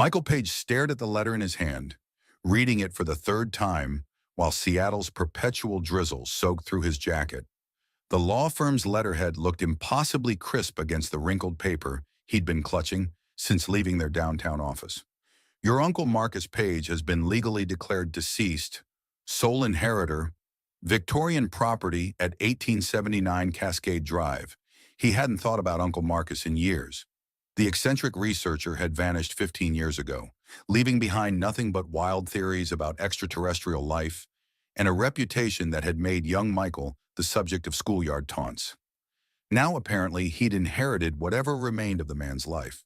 Michael Page stared at the letter in his hand, reading it for the third time while Seattle's perpetual drizzle soaked through his jacket. The law firm's letterhead looked impossibly crisp against the wrinkled paper he'd been clutching since leaving their downtown office. Your Uncle Marcus Page has been legally declared deceased, sole inheritor, Victorian property at 1879 Cascade Drive. He hadn't thought about Uncle Marcus in years. The eccentric researcher had vanished 15 years ago, leaving behind nothing but wild theories about extraterrestrial life and a reputation that had made young Michael the subject of schoolyard taunts. Now apparently he'd inherited whatever remained of the man's life.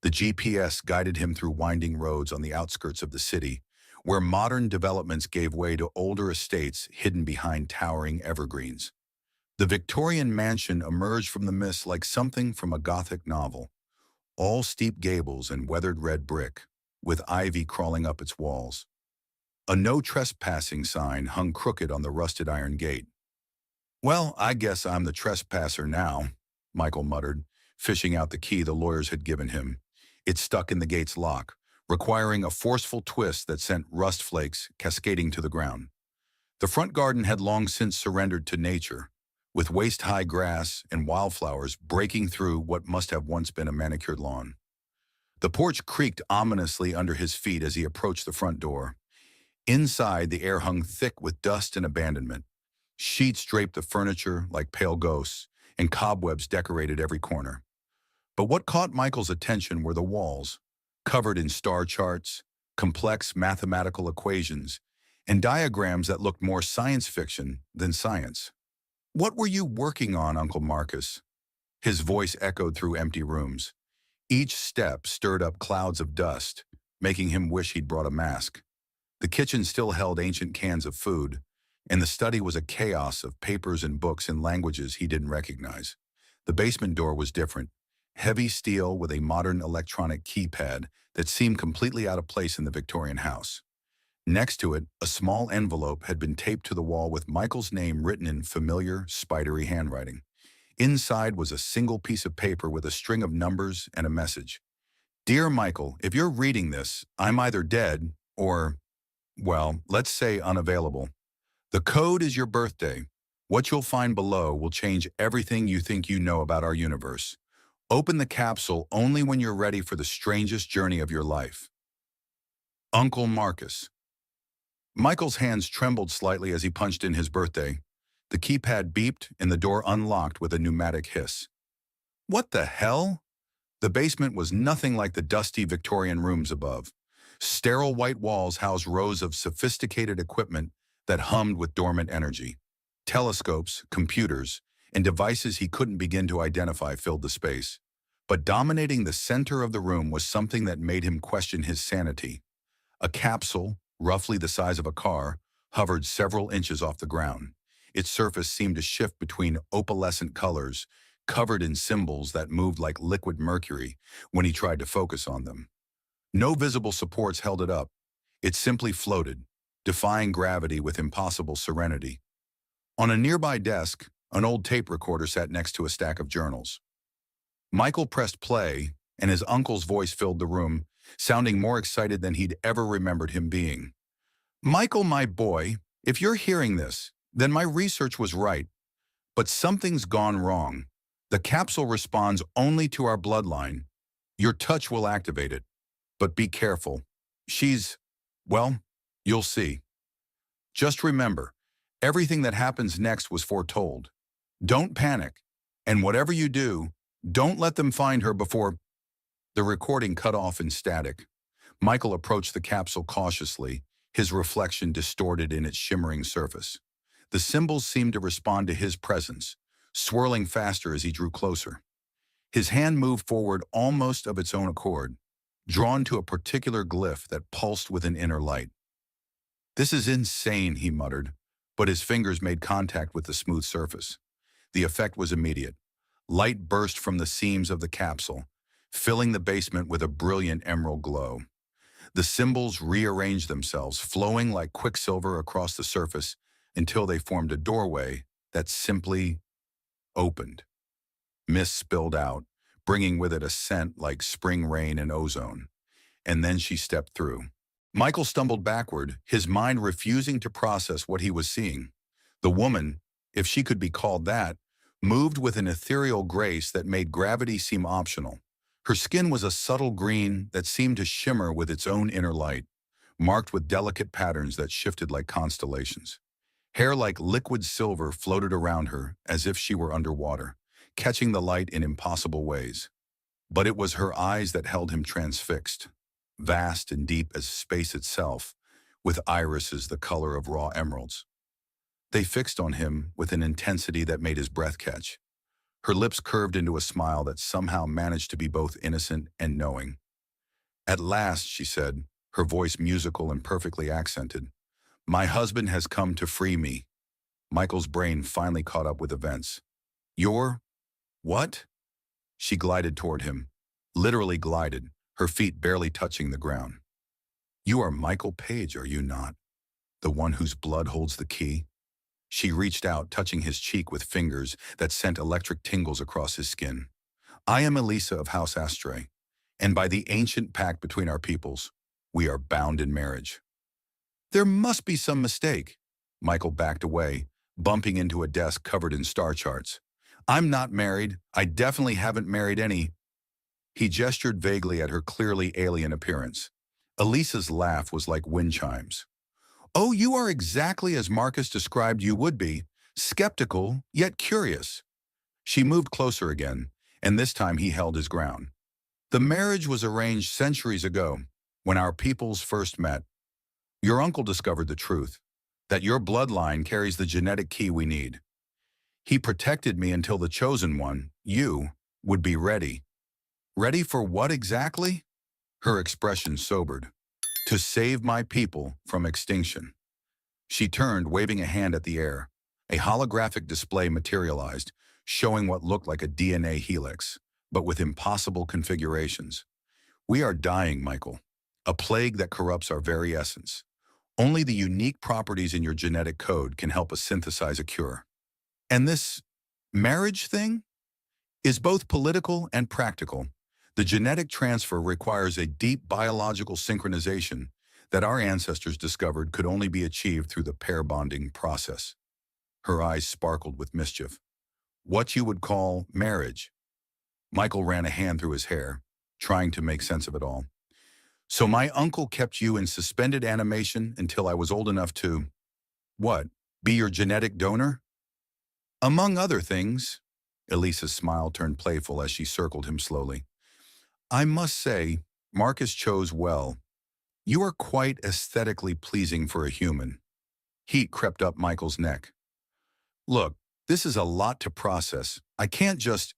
The GPS guided him through winding roads on the outskirts of the city, where modern developments gave way to older estates hidden behind towering evergreens. The Victorian mansion emerged from the mist like something from a Gothic novel, all steep gables and weathered red brick, with ivy crawling up its walls. A no trespassing sign hung crooked on the rusted iron gate. "Well, I guess I'm the trespasser now," Michael muttered, fishing out the key the lawyers had given him. It stuck in the gate's lock, requiring a forceful twist that sent rust flakes cascading to the ground. The front garden had long since surrendered to nature, with waist-high grass and wildflowers breaking through what must have once been a manicured lawn. The porch creaked ominously under his feet as he approached the front door. Inside, the air hung thick with dust and abandonment. Sheets draped the furniture like pale ghosts, and cobwebs decorated every corner. But what caught Michael's attention were the walls, covered in star charts, complex mathematical equations, and diagrams that looked more science fiction than science. "What were you working on, Uncle Marcus?" His voice echoed through empty rooms. Each step stirred up clouds of dust, making him wish he'd brought a mask. The kitchen still held ancient cans of food, and the study was a chaos of papers and books in languages he didn't recognize. The basement door was different, heavy steel with a modern electronic keypad that seemed completely out of place in the Victorian house. Next to it, a small envelope had been taped to the wall with Michael's name written in familiar, spidery handwriting. Inside was a single piece of paper with a string of numbers and a message. "Dear Michael, if you're reading this, I'm either dead or, well, let's say unavailable. The code is your birthday. What you'll find below will change everything you think you know about our universe. Open the capsule only when you're ready for the strangest journey of your life. Uncle Marcus." Michael's hands trembled slightly as he punched in his birthday. The keypad beeped and the door unlocked with a pneumatic hiss. What the hell? The basement was nothing like the dusty Victorian rooms above. Sterile white walls housed rows of sophisticated equipment that hummed with dormant energy. Telescopes, computers, and devices he couldn't begin to identify filled the space. But dominating the center of the room was something that made him question his sanity. A capsule, roughly the size of a car, hovered several inches off the ground. Its surface seemed to shift between opalescent colors, covered in symbols that moved like liquid mercury when he tried to focus on them. No visible supports held it up. It simply floated, defying gravity with impossible serenity. On a nearby desk, an old tape recorder sat next to a stack of journals. Michael pressed play, and his uncle's voice filled the room, sounding more excited than he'd ever remembered him being. "Michael, my boy, if you're hearing this, then my research was right. But something's gone wrong. The capsule responds only to our bloodline. Your touch will activate it. But be careful. Well, you'll see. Just remember, everything that happens next was foretold. Don't panic. And whatever you do, don't let them find her before—" The recording cut off in static. Michael approached the capsule cautiously, his reflection distorted in its shimmering surface. The symbols seemed to respond to his presence, swirling faster as he drew closer. His hand moved forward almost of its own accord, drawn to a particular glyph that pulsed with an inner light. "This is insane," he muttered, but his fingers made contact with the smooth surface. The effect was immediate. Light burst from the seams of the capsule, filling the basement with a brilliant emerald glow. The symbols rearranged themselves, flowing like quicksilver across the surface until they formed a doorway that simply opened. Mist spilled out, bringing with it a scent like spring rain and ozone. and then she stepped through. Michael stumbled backward, his mind refusing to process what he was seeing. The woman, if she could be called that, moved with an ethereal grace that made gravity seem optional. Her skin was a subtle green that seemed to shimmer with its own inner light, marked with delicate patterns that shifted like constellations. Hair like liquid silver floated around her as if she were underwater, catching the light in impossible ways. But it was her eyes that held him transfixed, vast and deep as space itself, with irises the color of raw emeralds. They fixed on him with an intensity that made his breath catch. Her lips curved into a smile that somehow managed to be both innocent and knowing. "At last," she said, her voice musical and perfectly accented, "my husband has come to free me." Michael's brain finally caught up with events. "You're... what?" She glided toward him, literally glided, her feet barely touching the ground. "You are Michael Page, are you not? The one whose blood holds the key?" She reached out, touching his cheek with fingers that sent electric tingles across his skin. "I am Elisa of House Astray, and by the ancient pact between our peoples, we are bound in marriage." "There must be some mistake." Michael backed away, bumping into a desk covered in star charts. "I'm not married. I definitely haven't married any." He gestured vaguely at her clearly alien appearance. Elisa's laugh was like wind chimes. "Oh, you are exactly as Marcus described you would be, skeptical, yet curious." She moved closer again, and this time he held his ground. "The marriage was arranged centuries ago, when our peoples first met. Your uncle discovered the truth, that your bloodline carries the genetic key we need. He protected me until the chosen one, you, would be ready." "Ready for what exactly?" Her expression sobered. "To save my people from extinction." She turned, waving a hand at the air. A holographic display materialized, showing what looked like a DNA helix, but with impossible configurations. "We are dying, Michael. A plague that corrupts our very essence. Only the unique properties in your genetic code can help us synthesize a cure. And this marriage thing is both political and practical. The genetic transfer requires a deep biological synchronization that our ancestors discovered could only be achieved through the pair bonding process." Her eyes sparkled with mischief. "What you would call marriage?" Michael ran a hand through his hair, trying to make sense of it all. "So my uncle kept you in suspended animation until I was old enough to, what, be your genetic donor?" "Among other things." Elisa's smile turned playful as she circled him slowly. "I must say, Marcus chose well. You are quite aesthetically pleasing for a human." Heat crept up Michael's neck. "Look, this is a lot to process. I can't just—"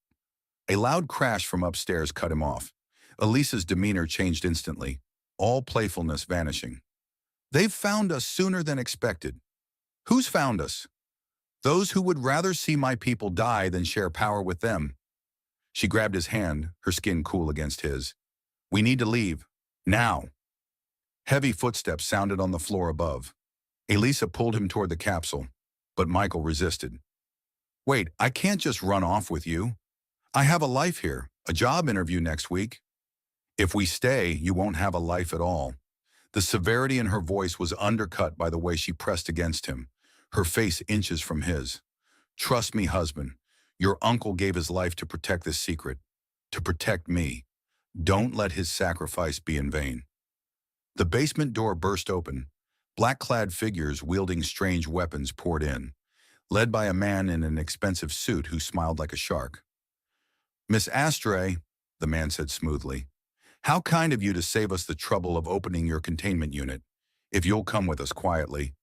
A loud crash from upstairs cut him off. Elisa's demeanor changed instantly, all playfulness vanishing. "They've found us sooner than expected." "Who's found us?" "Those who would rather see my people die than share power with them." She grabbed his hand, her skin cool against his. "We need to leave. Now." Heavy footsteps sounded on the floor above. Elisa pulled him toward the capsule, but Michael resisted. "Wait, I can't just run off with you. I have a life here, a job interview next week." "If we stay, you won't have a life at all." The severity in her voice was undercut by the way she pressed against him, her face inches from his. "Trust me, husband. Your uncle gave his life to protect this secret, to protect me. Don't let his sacrifice be in vain." The basement door burst open. Black-clad figures wielding strange weapons poured in, led by a man in an expensive suit who smiled like a shark. "Miss Astray," the man said smoothly, "how kind of you to save us the trouble of opening your containment unit, if you'll come with us quietly."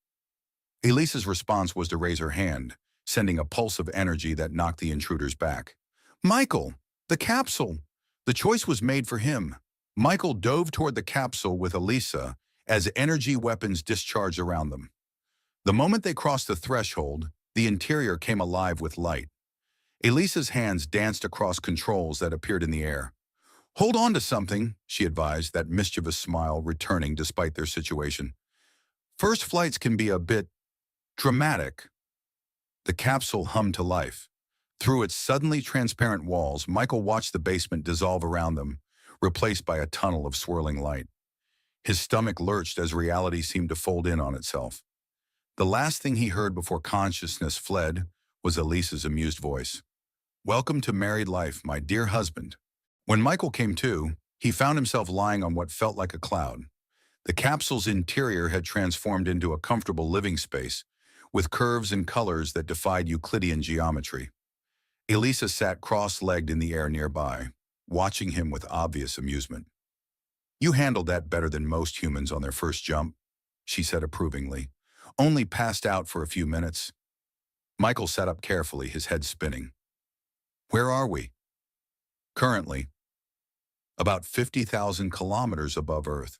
Elisa's response was to raise her hand, sending a pulse of energy that knocked the intruders back. "Michael, the capsule!" The choice was made for him. Michael dove toward the capsule with Elisa as energy weapons discharged around them. The moment they crossed the threshold, the interior came alive with light. Elisa's hands danced across controls that appeared in the air. "Hold on to something," she advised, that mischievous smile returning despite their situation. "First flights can be a bit dramatic." The capsule hummed to life. Through its suddenly transparent walls, Michael watched the basement dissolve around them, replaced by a tunnel of swirling light. His stomach lurched as reality seemed to fold in on itself. The last thing he heard before consciousness fled was Elisa's amused voice. "Welcome to married life, my dear husband." When Michael came to, he found himself lying on what felt like a cloud. The capsule's interior had transformed into a comfortable living space, with curves and colors that defied Euclidean geometry. Elisa sat cross-legged in the air nearby, watching him with obvious amusement. "You handled that better than most humans on their first jump," she said approvingly. "Only passed out for a few minutes." Michael sat up carefully, his head spinning. "Where are we?" "Currently, about 50,000 kilometers above Earth."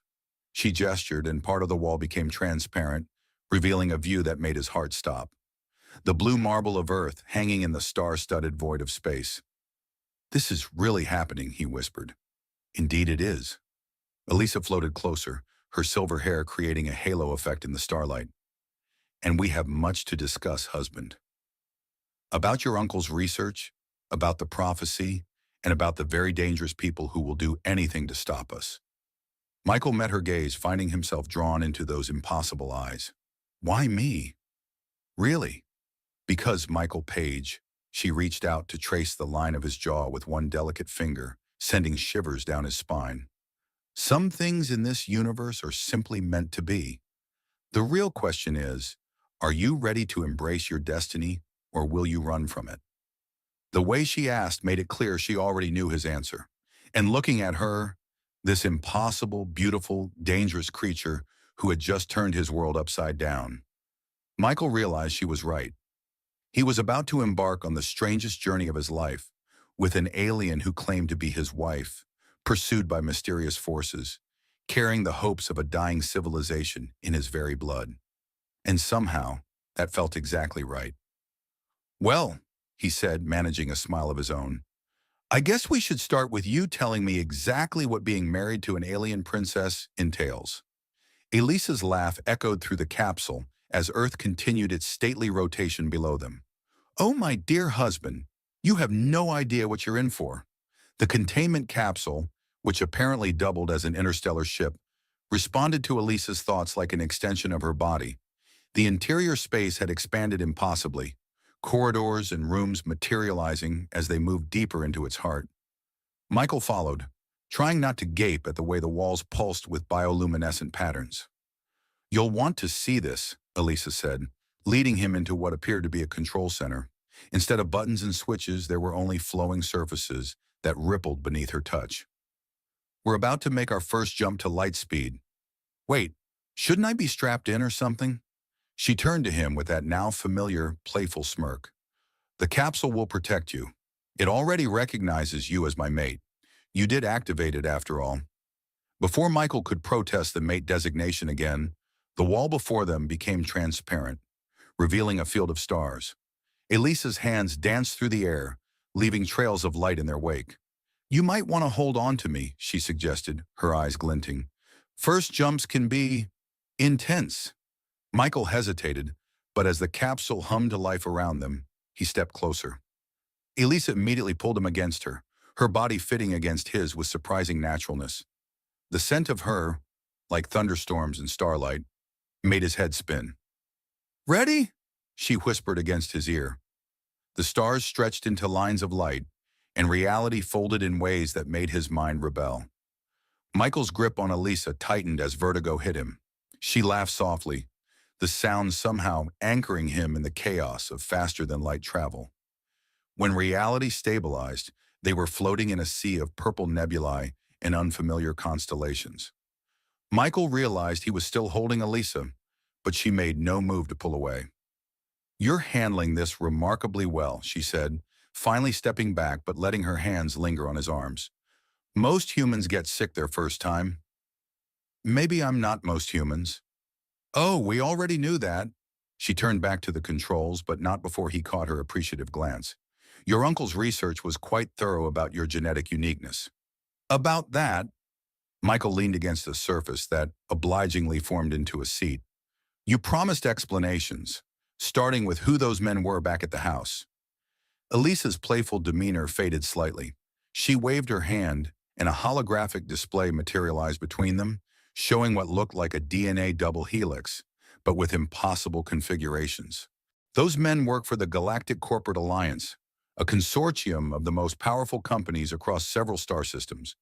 She gestured, and part of the wall became transparent, revealing a view that made his heart stop. The blue marble of Earth hanging in the star-studded void of space. "This is really happening," he whispered. "Indeed it is." Elisa floated closer, her silver hair creating a halo effect in the starlight. "And we have much to discuss, husband. About your uncle's research, about the prophecy, and about the very dangerous people who will do anything to stop us." Michael met her gaze, finding himself drawn into those impossible eyes. "Why me?" "Really?" "Because, Michael Page." She reached out to trace the line of his jaw with one delicate finger, sending shivers down his spine. "Some things in this universe are simply meant to be. The real question is, are you ready to embrace your destiny, or will you run from it?" The way she asked made it clear she already knew his answer. And looking at her, this impossible, beautiful, dangerous creature who had just turned his world upside down, Michael realized she was right. He was about to embark on the strangest journey of his life, with an alien who claimed to be his wife, pursued by mysterious forces, carrying the hopes of a dying civilization in his very blood. And somehow, that felt exactly right. "Well," he said, managing a smile of his own, "I guess we should start with you telling me exactly what being married to an alien princess entails." Elisa's laugh echoed through the capsule as Earth continued its stately rotation below them. "Oh, my dear husband, you have no idea what you're in for." The containment capsule, which apparently doubled as an interstellar ship, responded to Elisa's thoughts like an extension of her body. The interior space had expanded impossibly, corridors and rooms materializing as they moved deeper into its heart. Michael followed, trying not to gape at the way the walls pulsed with bioluminescent patterns. "You'll want to see this," Elisa said, leading him into what appeared to be a control center. Instead of buttons and switches, there were only flowing surfaces that rippled beneath her touch. "We're about to make our first jump to light speed. Wait, shouldn't I be strapped in or something?" She turned to him with that now familiar, playful smirk. "The capsule will protect you. It already recognizes you as my mate. You did activate it after all." Before Michael could protest the mate designation again, the wall before them became transparent, revealing a field of stars. Elisa's hands danced through the air, leaving trails of light in their wake. "You might want to hold on to me," she suggested, her eyes glinting. "First jumps can be intense." Michael hesitated, but as the capsule hummed to life around them, he stepped closer. Elisa immediately pulled him against her body fitting against his with surprising naturalness. The scent of her, like thunderstorms and starlight, made his head spin. "Ready?" she whispered against his ear. The stars stretched into lines of light, and reality folded in ways that made his mind rebel. Michael's grip on Elisa tightened as vertigo hit him. She laughed softly, the sound somehow anchoring him in the chaos of faster-than-light travel. When reality stabilized, they were floating in a sea of purple nebulae and unfamiliar constellations. Michael realized he was still holding Elisa, but she made no move to pull away. "You're handling this remarkably well," she said, finally stepping back but letting her hands linger on his arms. "Most humans get sick their first time." "Maybe I'm not most humans." "Oh, we already knew that." She turned back to the controls, but not before he caught her appreciative glance. "Your uncle's research was quite thorough about your genetic uniqueness." "About that?" Michael leaned against a surface that obligingly formed into a seat. "You promised explanations, starting with who those men were back at the house." Elisa's playful demeanor faded slightly. She waved her hand, and a holographic display materialized between them, showing what looked like a DNA double helix, but with impossible configurations. Those men work for the Galactic Corporate Alliance, a consortium of the most powerful companies across several star systems.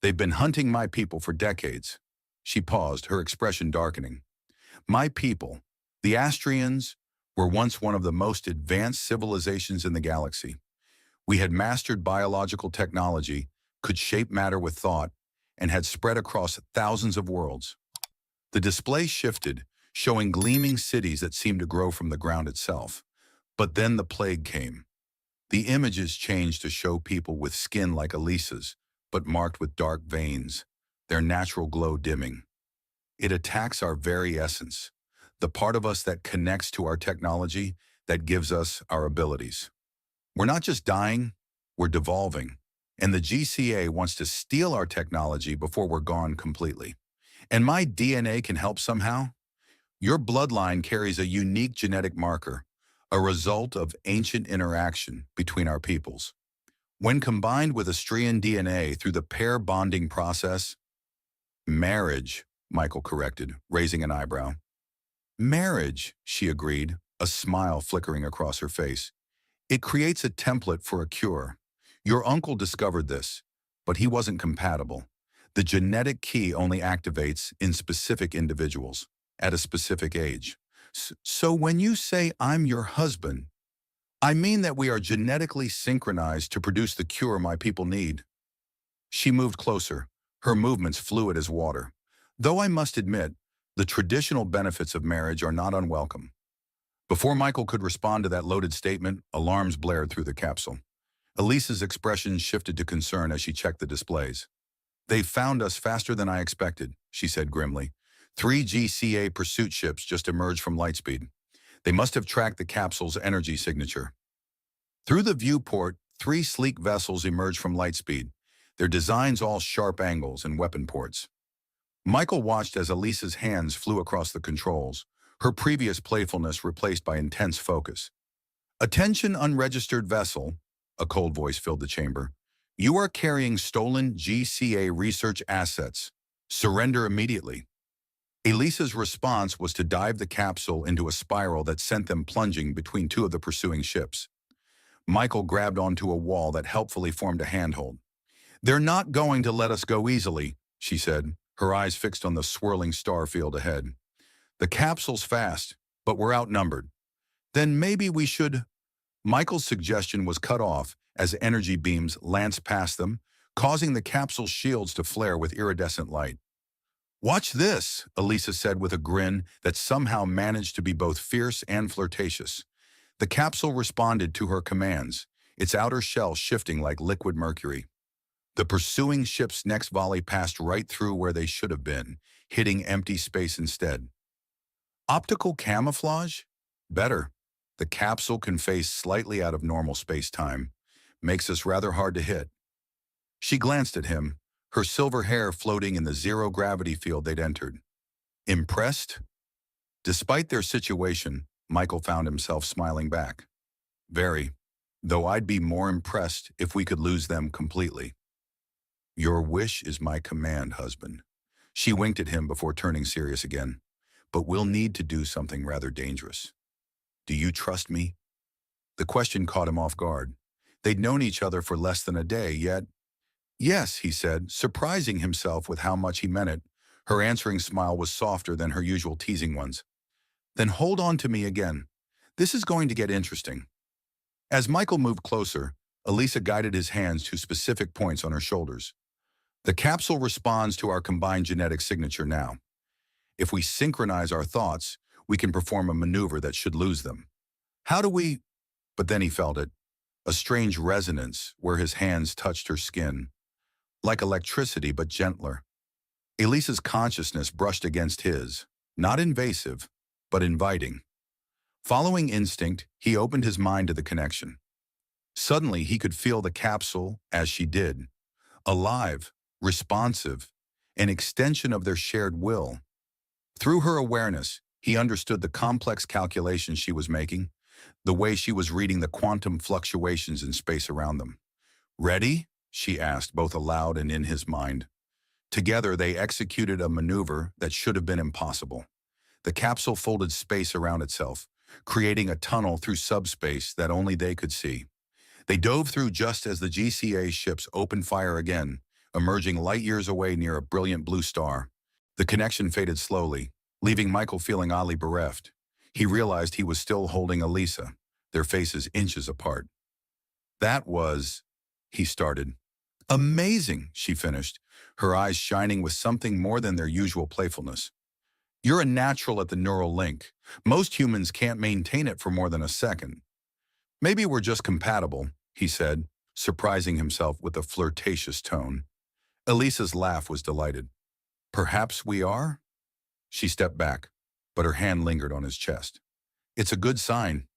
They've been hunting my people for decades. She paused, her expression darkening. My people, the Astrians, were once one of the most advanced civilizations in the galaxy. We had mastered biological technology, could shape matter with thought, and had spread across thousands of worlds. The display shifted, showing gleaming cities that seemed to grow from the ground itself. But then the plague came. The images changed to show people with skin like Elisa's, but marked with dark veins, their natural glow dimming. It attacks our very essence, the part of us that connects to our technology, that gives us our abilities. We're not just dying, we're devolving. And the GCA wants to steal our technology before we're gone completely. And my DNA can help somehow? Your bloodline carries a unique genetic marker, a result of ancient interaction between our peoples. When combined with Astrian DNA through the pair bonding process, marriage, Michael corrected, raising an eyebrow. Marriage, she agreed, a smile flickering across her face. It creates a template for a cure. Your uncle discovered this, but he wasn't compatible. The genetic key only activates in specific individuals, at a specific age. So when you say I'm your husband, I mean that we are genetically synchronized to produce the cure my people need. She moved closer, her movements fluid as water. Though I must admit, the traditional benefits of marriage are not unwelcome. Before Michael could respond to that loaded statement, alarms blared through the capsule. Elisa's expression shifted to concern as she checked the displays. They found us faster than I expected, she said grimly. 3 GCA pursuit ships just emerged from lightspeed. They must have tracked the capsule's energy signature. Through the viewport, 3 sleek vessels emerged from lightspeed, their designs all sharp angles and weapon ports. Michael watched as Elisa's hands flew across the controls, her previous playfulness replaced by intense focus. Attention unregistered vessel, a cold voice filled the chamber. You are carrying stolen GCA research assets. Surrender immediately. Elisa's response was to dive the capsule into a spiral that sent them plunging between 2 of the pursuing ships. Michael grabbed onto a wall that helpfully formed a handhold. They're not going to let us go easily, she said, her eyes fixed on the swirling star field ahead. The capsule's fast, but we're outnumbered. Then maybe we should... Michael's suggestion was cut off as energy beams lanced past them, causing the capsule's shields to flare with iridescent light. Watch this, Elisa said with a grin that somehow managed to be both fierce and flirtatious. The capsule responded to her commands, its outer shell shifting like liquid mercury. The pursuing ship's next volley passed right through where they should have been, hitting empty space instead. Optical camouflage? Better. The capsule can phase slightly out of normal space-time, makes us rather hard to hit. She glanced at him, her silver hair floating in the zero-gravity field they'd entered. Impressed? Despite their situation, Michael found himself smiling back. Very, though I'd be more impressed if we could lose them completely. Your wish is my command, husband. She winked at him before turning serious again. But we'll need to do something rather dangerous. Do you trust me? The question caught him off guard. They'd known each other for less than a day, yet... Yes, he said, surprising himself with how much he meant it. Her answering smile was softer than her usual teasing ones. Then hold on to me again. This is going to get interesting. As Michael moved closer, Elisa guided his hands to specific points on her shoulders. The capsule responds to our combined genetic signature now. If we synchronize our thoughts, we can perform a maneuver that should lose them. How do we... But then he felt it. A strange resonance where his hands touched her skin. Like electricity, but gentler. Elisa's consciousness brushed against his, not invasive, but inviting. Following instinct, he opened his mind to the connection. Suddenly, he could feel the capsule as she did. Alive, responsive, an extension of their shared will. Through her awareness, he understood the complex calculations she was making, the way she was reading the quantum fluctuations in space around them. Ready? She asked, both aloud and in his mind. Together, they executed a maneuver that should have been impossible. The capsule folded space around itself, creating a tunnel through subspace that only they could see. They dove through just as the GCA ships opened fire again, emerging light years away near a brilliant blue star. The connection faded slowly, leaving Michael feeling oddly bereft. He realized he was still holding Elisa, their faces inches apart. That was, he started. Amazing, she finished, her eyes shining with something more than their usual playfulness. You're a natural at the neural link. Most humans can't maintain it for more than a second. Maybe we're just compatible, he said, surprising himself with a flirtatious tone. Elisa's laugh was delighted. Perhaps we are? She stepped back, but her hand lingered on his chest. It's a good sign.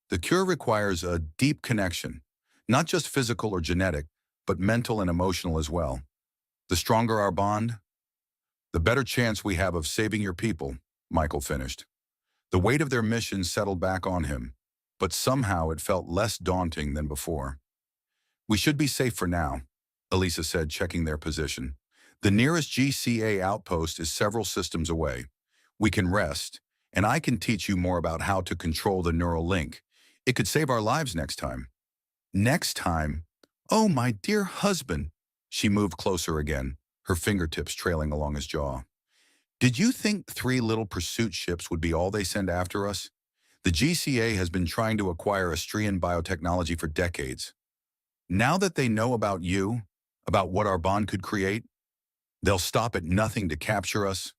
The cure requires a deep connection, not just physical or genetic, but mental and emotional as well. The stronger our bond, the better chance we have of saving your people, Michael finished. The weight of their mission settled back on him, but somehow it felt less daunting than before. We should be safe for now, Elisa said, checking their position. The nearest GCA outpost is several systems away. We can rest, and I can teach you more about how to control the neural link. It could save our lives next time. Next time? Oh, my dear husband. She moved closer again, her fingertips trailing along his jaw. Did you think 3 little pursuit ships would be all they send after us? The GCA has been trying to acquire Austrian biotechnology for decades. Now that they know about you, about what our bond could create, they'll stop at nothing to capture us.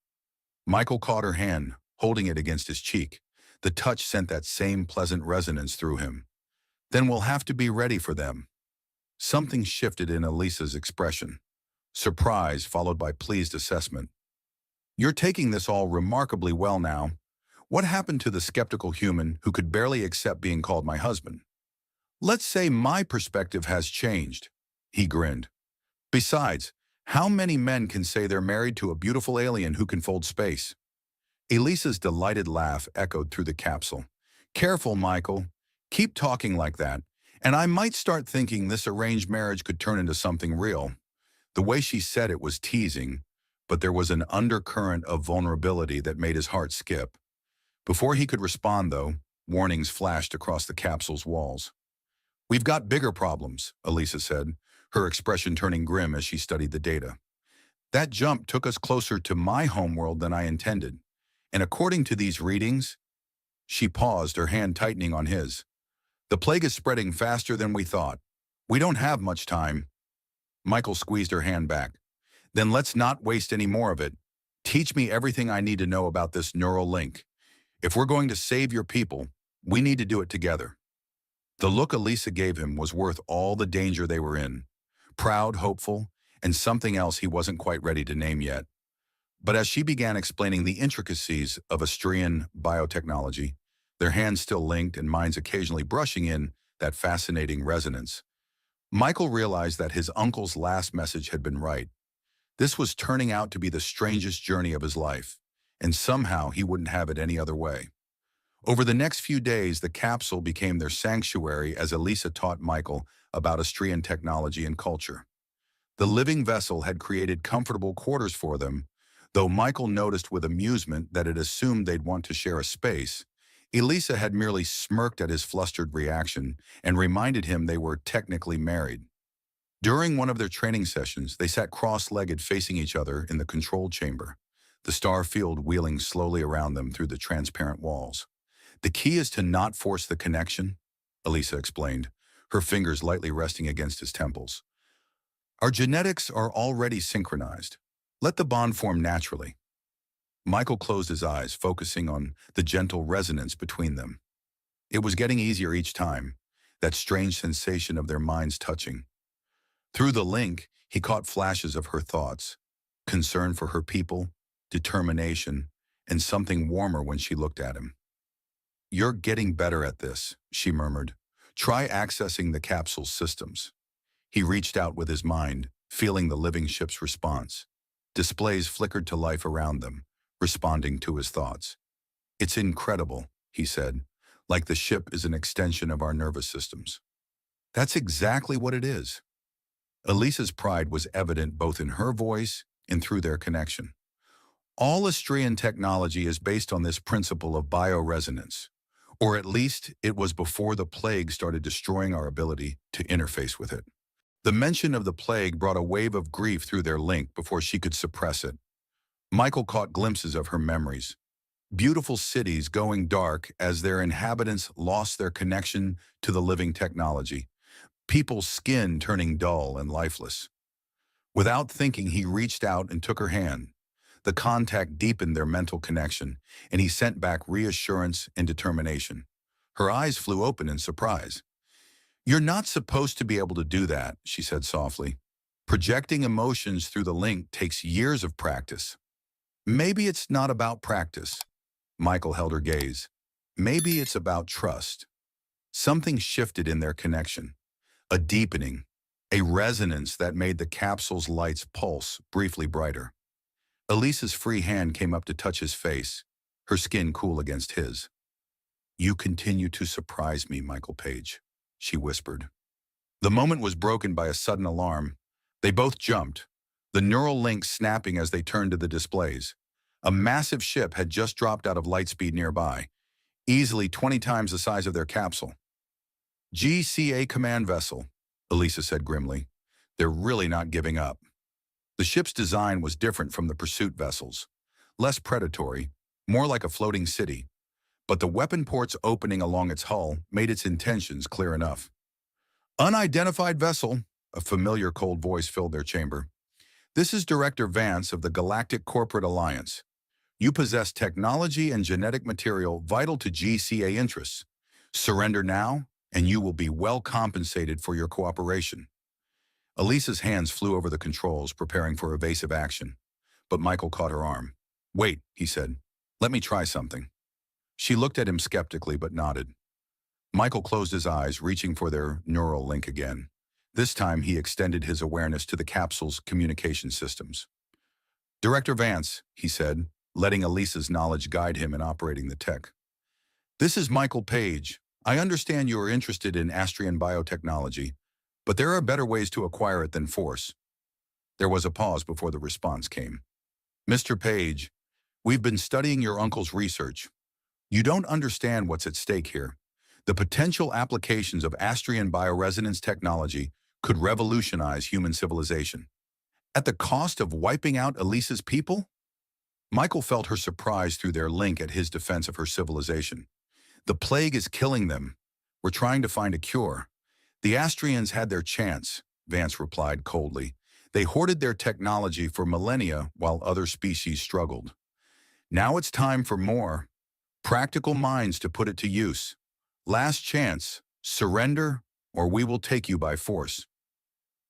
Michael caught her hand, holding it against his cheek. The touch sent that same pleasant resonance through him. Then we'll have to be ready for them. Something shifted in Elisa's expression. Surprise followed by pleased assessment. You're taking this all remarkably well now. What happened to the skeptical human who could barely accept being called my husband? Let's say my perspective has changed. He grinned. Besides, how many men can say they're married to a beautiful alien who can fold space? Elisa's delighted laugh echoed through the capsule. Careful, Michael. Keep talking like that, and I might start thinking this arranged marriage could turn into something real. The way she said it was teasing, but there was an undercurrent of vulnerability that made his heart skip. Before he could respond, though, warnings flashed across the capsule's walls. We've got bigger problems, Elisa said, her expression turning grim as she studied the data. That jump took us closer to my homeworld than I intended, and according to these readings, she paused, her hand tightening on his. The plague is spreading faster than we thought. We don't have much time. Michael squeezed her hand back. Then let's not waste any more of it. Teach me everything I need to know about this neural link. If we're going to save your people, we need to do it together. The look Elisa gave him was worth all the danger they were in. Proud, hopeful, and something else he wasn't quite ready to name yet. But as she began explaining the intricacies of Austrian biotechnology, their hands still linked and minds occasionally brushing in that fascinating resonance, Michael realized that his uncle's last message had been right. This was turning out to be the strangest journey of his life, and somehow he wouldn't have it any other way. Over the next few days, the capsule became their sanctuary as Elisa taught Michael about Austrian technology and culture. The living vessel had created comfortable quarters for them, though Michael noticed with amusement that it assumed they'd want to share a space. Elisa had merely smirked at his flustered reaction and reminded him they were technically married. During one of their training sessions, they sat cross-legged facing each other in the control chamber, the star field wheeling slowly around them through the transparent walls. The key is to not force the connection, Elisa explained, her fingers lightly resting against his temples. Our genetics are already synchronized. Let the bond form naturally. Michael closed his eyes, focusing on the gentle resonance between them. It was getting easier each time, that strange sensation of their minds touching. Through the link, he caught flashes of her thoughts, concern for her people, determination, and something warmer when she looked at him. You're getting better at this, she murmured. Try accessing the capsule's systems. He reached out with his mind, feeling the living ship's response. Displays flickered to life around them, responding to his thoughts. It's incredible, he said, like the ship is an extension of our nervous systems. That's exactly what it is. Elisa's pride was evident both in her voice and through their connection. All Astrian technology is based on this principle of bioresonance, or at least it was before the plague started destroying our ability to interface with it. The mention of the plague brought a wave of grief through their link before she could suppress it. Michael caught glimpses of her memories. Beautiful cities going dark as their inhabitants lost their connection to the living technology. People's skin turning dull and lifeless. Without thinking, he reached out and took her hand. The contact deepened their mental connection, and he sent back reassurance and determination. Her eyes flew open in surprise. "You're not supposed to be able to do that," she said softly. "Projecting emotions through the link takes years of practice." "Maybe it's not about practice." Michael held her gaze. "Maybe it's about trust." Something shifted in their connection. A deepening, a resonance that made the capsule's lights pulse briefly brighter. Elisa's free hand came up to touch his face, her skin cool against his. "You continue to surprise me, Michael Page," she whispered. The moment was broken by a sudden alarm. They both jumped, the neural link snapping as they turned to the displays. A massive ship had just dropped out of lightspeed nearby, easily 20 times the size of their capsule. "GCA command vessel," Elisa said grimly. "They're really not giving up." The ship's design was different from the pursuit vessels. Less predatory, more like a floating city. But the weapon ports opening along its hull made its intentions clear enough. "Unidentified vessel," a familiar cold voice filled their chamber. "This is Director Vance of the Galactic Corporate Alliance. You possess technology and genetic material vital to GCA interests. Surrender now, and you will be well compensated for your cooperation." Elisa's hands flew over the controls, preparing for evasive action. But Michael caught her arm. "Wait," he said. "Let me try something." She looked at him skeptically but nodded. Michael closed his eyes, reaching for their neural link again. This time he extended his awareness to the capsule's communication systems. "Director Vance," he said, letting Elisa's knowledge guide him in operating the tech. "This is Michael Page. I understand you are interested in Astrian biotechnology, but there are better ways to acquire it than force." There was a pause before the response came. "Mr. Page, we've been studying your uncle's research. You don't understand what's at stake here. The potential applications of Astrian bioresonance technology could revolutionize human civilization. At the cost of wiping out Elisa's people?" Michael felt her surprise through their link at his defense of her civilization. "The plague is killing them. We're trying to find a cure." "The Astrians had their chance," Vance replied coldly. "They hoarded their technology for millennia while other species struggled. Now it's time for more practical minds to put it to use. Last chance, surrender, or we will take you by force."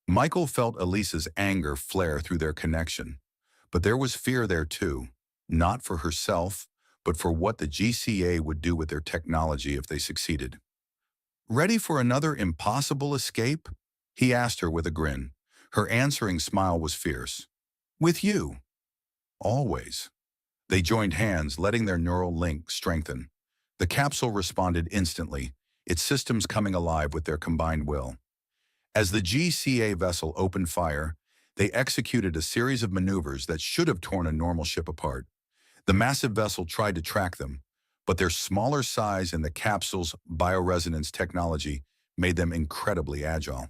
Michael felt Elisa's anger flare through their connection. But there was fear there too, not for herself, but for what the GCA would do with their technology if they succeeded. "Ready for another impossible escape?" he asked her with a grin. Her answering smile was fierce. "With you. Always." They joined hands, letting their neural link strengthen. The capsule responded instantly, its systems coming alive with their combined will. As the GCA vessel opened fire, they executed a series of maneuvers that should have torn a normal ship apart. The massive vessel tried to track them, but their smaller size and the capsule's bioresonance technology made them incredibly agile.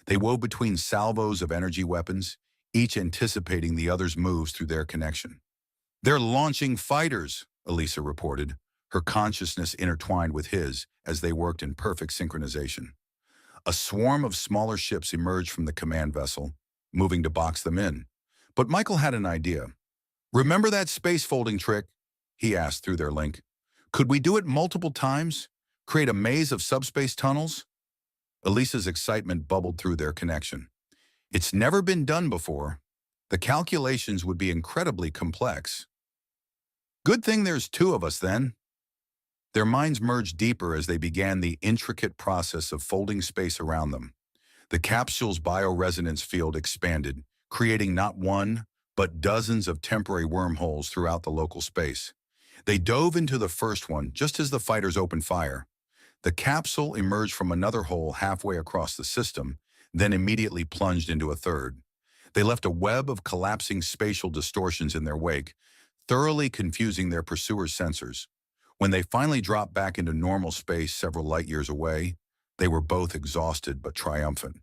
They wove between salvos of energy weapons, each anticipating the other's moves through their connection. "They're launching fighters," Elisa reported, her consciousness intertwined with his as they worked in perfect synchronization. A swarm of smaller ships emerged from the command vessel, moving to box them in. But Michael had an idea. "Remember that space folding trick?" he asked through their link. "Could we do it multiple times? Create a maze of subspace tunnels?" Elisa's excitement bubbled through their connection. "It's never been done before. The calculations would be incredibly complex." "Good thing there's two of us then." Their minds merged deeper as they began the intricate process of folding space around them. The capsule's bioresonance field expanded, creating not one, but dozens of temporary wormholes throughout the local space. They dove into the first one just as the fighters opened fire. The capsule emerged from another hole halfway across the system, then immediately plunged into a third. They left a web of collapsing spatial distortions in their wake, thoroughly confusing their pursuers' sensors. When they finally dropped back into normal space several light years away, they were both exhausted but triumphant.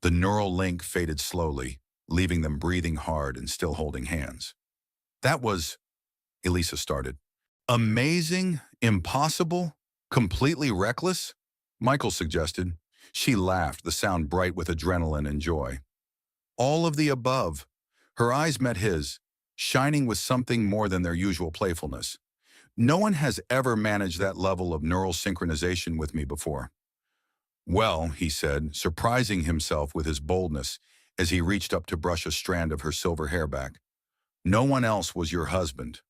The neural link faded slowly, leaving them breathing hard and still holding hands. That was, Elisa started. Amazing, impossible, completely reckless? Michael suggested. She laughed, the sound bright with adrenaline and joy. All of the above. Her eyes met his, shining with something more than their usual playfulness. No one has ever managed that level of neural synchronization with me before. Well, he said, surprising himself with his boldness as he reached up to brush a strand of her silver hair back. No one else was your husband.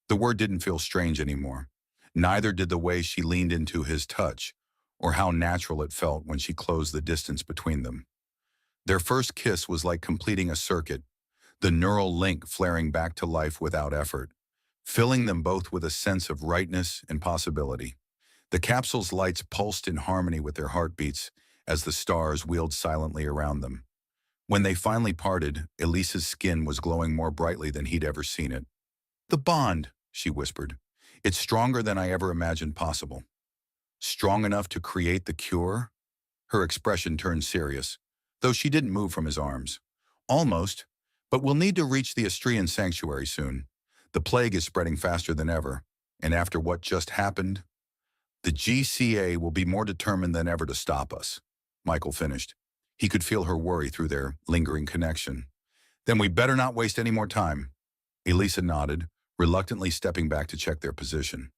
The word didn't feel strange anymore. Neither did the way she leaned into his touch, or how natural it felt when she closed the distance between them. Their first kiss was like completing a circuit, the neural link flaring back to life without effort, filling them both with a sense of rightness and possibility. The capsule's lights pulsed in harmony with their heartbeats as the stars wheeled silently around them. When they finally parted, Elisa's skin was glowing more brightly than he'd ever seen it. The bond, she whispered. It's stronger than I ever imagined possible. Strong enough to create the cure? Her expression turned serious, though she didn't move from his arms. Almost, but we'll need to reach the Astrian sanctuary soon. The plague is spreading faster than ever, and after what just happened, the GCA will be more determined than ever to stop us, Michael finished. He could feel her worry through their lingering connection. Then we better not waste any more time. Elisa nodded, reluctantly stepping back to check their position.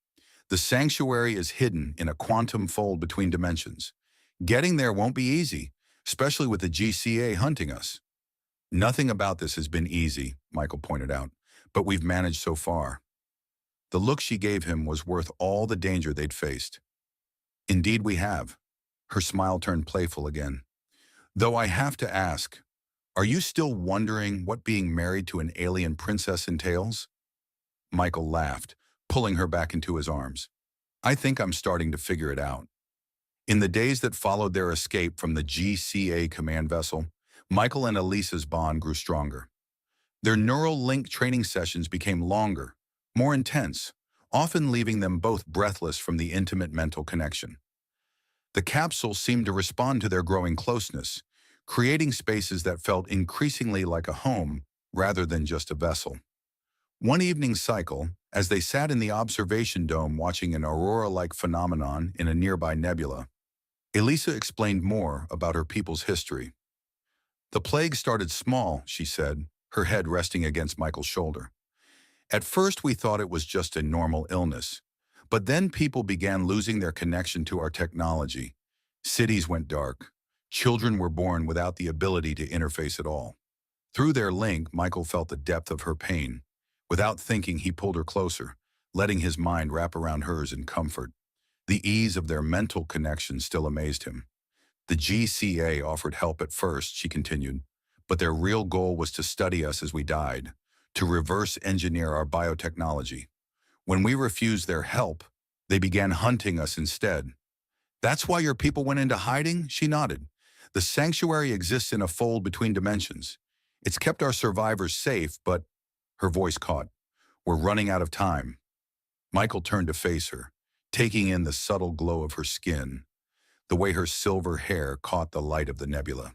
The sanctuary is hidden in a quantum fold between dimensions. Getting there won't be easy, especially with the GCA hunting us. Nothing about this has been easy, Michael pointed out, but we've managed so far. The look she gave him was worth all the danger they'd faced. Indeed we have. Her smile turned playful again. Though I have to ask, are you still wondering what being married to an alien princess entails? Michael laughed, pulling her back into his arms. I think I'm starting to figure it out. In the days that followed their escape from the GCA command vessel, Michael and Elisa's bond grew stronger. Their neural link training sessions became longer, more intense, often leaving them both breathless from the intimate mental connection. The capsule seemed to respond to their growing closeness, creating spaces that felt increasingly like a home rather than just a vessel. One evening cycle, as they sat in the observation dome watching an aurora-like phenomenon in a nearby nebula, Elisa explained more about her people's history. The plague started small, she said, her head resting against Michael's shoulder. At first we thought it was just a normal illness, but then people began losing their connection to our technology. Cities went dark. Children were born without the ability to interface at all. Through their link, Michael felt the depth of her pain. Without thinking, he pulled her closer, letting his mind wrap around hers in comfort. The ease of their mental connection still amazed him. The GCA offered help at first, she continued, but their real goal was to study us as we died, to reverse engineer our biotechnology. When we refused their help, they began hunting us instead. That's why your people went into hiding? She nodded. The sanctuary exists in a fold between dimensions. It's kept our survivors safe, but, her voice caught, we're running out of time. Michael turned to face her, taking in the subtle glow of her skin, the way her silver hair caught the light of the nebula.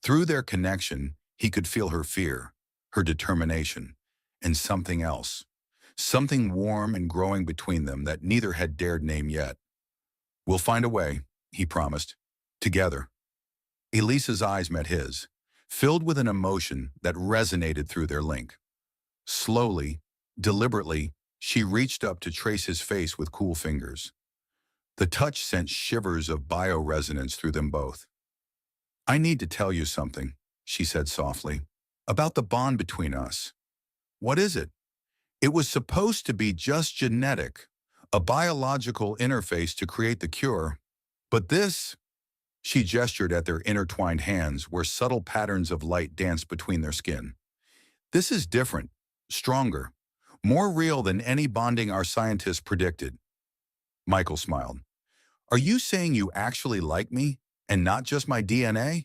Through their connection, he could feel her fear, her determination, and something else, something warm and growing between them that neither had dared name yet. We'll find a way, he promised, together. Elisa's eyes met his, filled with an emotion that resonated through their link. Slowly, deliberately, she reached up to trace his face with cool fingers. The touch sent shivers of bioresonance through them both. I need to tell you something, she said softly, about the bond between us. What is it? It was supposed to be just genetic, a biological interface to create the cure. But this, she gestured at their intertwined hands where subtle patterns of light danced between their skin. This is different, stronger, more real than any bonding our scientists predicted. Michael smiled. Are you saying you actually like me, and not just my DNA?